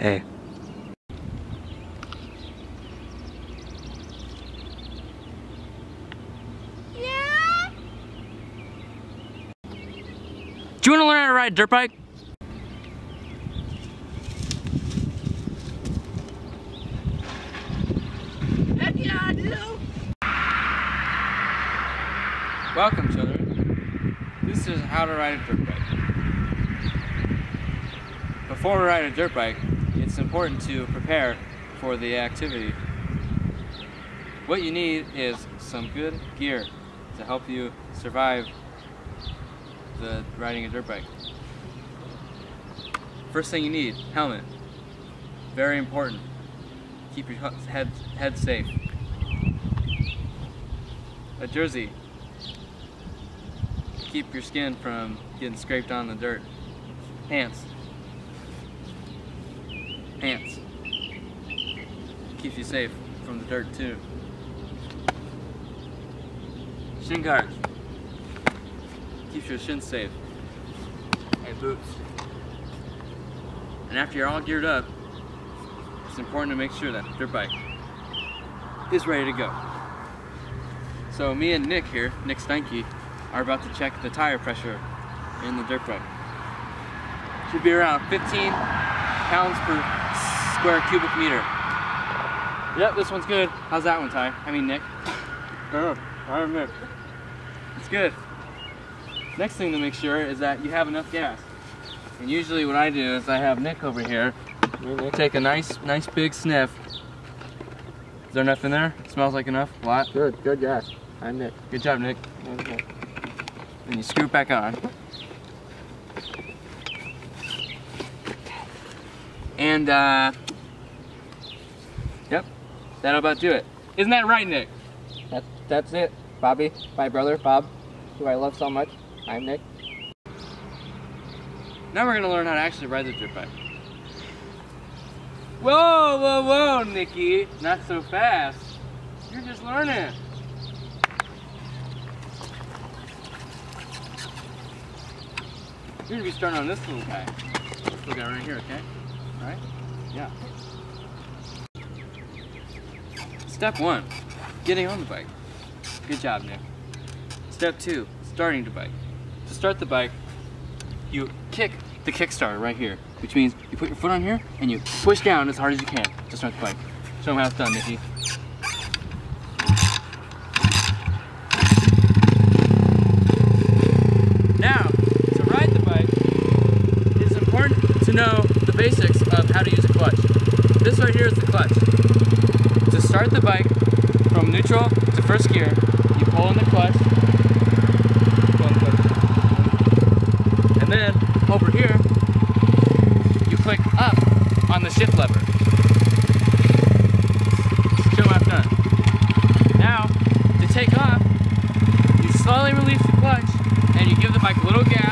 Hey. Yeah? Do you want to learn how to ride a dirt bike? Heck yeah, I do! Welcome, children. This is how to ride a dirt bike. Before we ride a dirt bike, it's important to prepare for the activity. What you need is some good gear to help you survive the riding a dirt bike. First thing you need, helmet. Very important. Keep your head safe. A jersey. Keep your skin from getting scraped on the dirt. Pants. Pants. Keeps you safe from the dirt too. Shin guards. Keeps your shins safe. And boots. And after you're all geared up, it's important to make sure that the dirt bike is ready to go. So me and Nick here, Nick Steinke, are about to check the tire pressure in the dirt bike. Should be around 15 pounds per square cubic meter. Yep, this one's good. How's that one, Ty? I mean, Nick. Oh, I'm Nick. It's good. Next thing to make sure is that you have enough gas. And usually what I do is I have Nick over here take a nice big sniff. Is there enough in there? It smells like enough? A lot? Good gas. I'm Nick. Good job, Nick. Okay. And you screw it back on. And yep, that'll about do it. Isn't that right, Nick? That's it. Bobby, my brother, Bob, who I love so much. I'm Nick. Now we're gonna learn how to actually ride the dirt bike. Whoa, whoa, whoa, Nicky. Not so fast. You're just learning. You're gonna be starting on this little guy. This little guy right here, okay? Alright? Yeah. Step 1, getting on the bike. Good job, Nick. Step 2, starting the bike. To start the bike, you kick the kickstarter right here, which means you put your foot on here and you push down as hard as you can to start the bike. Show them how it's done, Nicky. Now, to ride the bike, it's important to know the basics of how to use a clutch. This right here is the clutch. To start the bike from neutral to first gear, you pull in the clutch, and then over here, you click up on the shift lever. Show them how it's done. Now, to take off, you slowly release the clutch and you give the bike a little gas.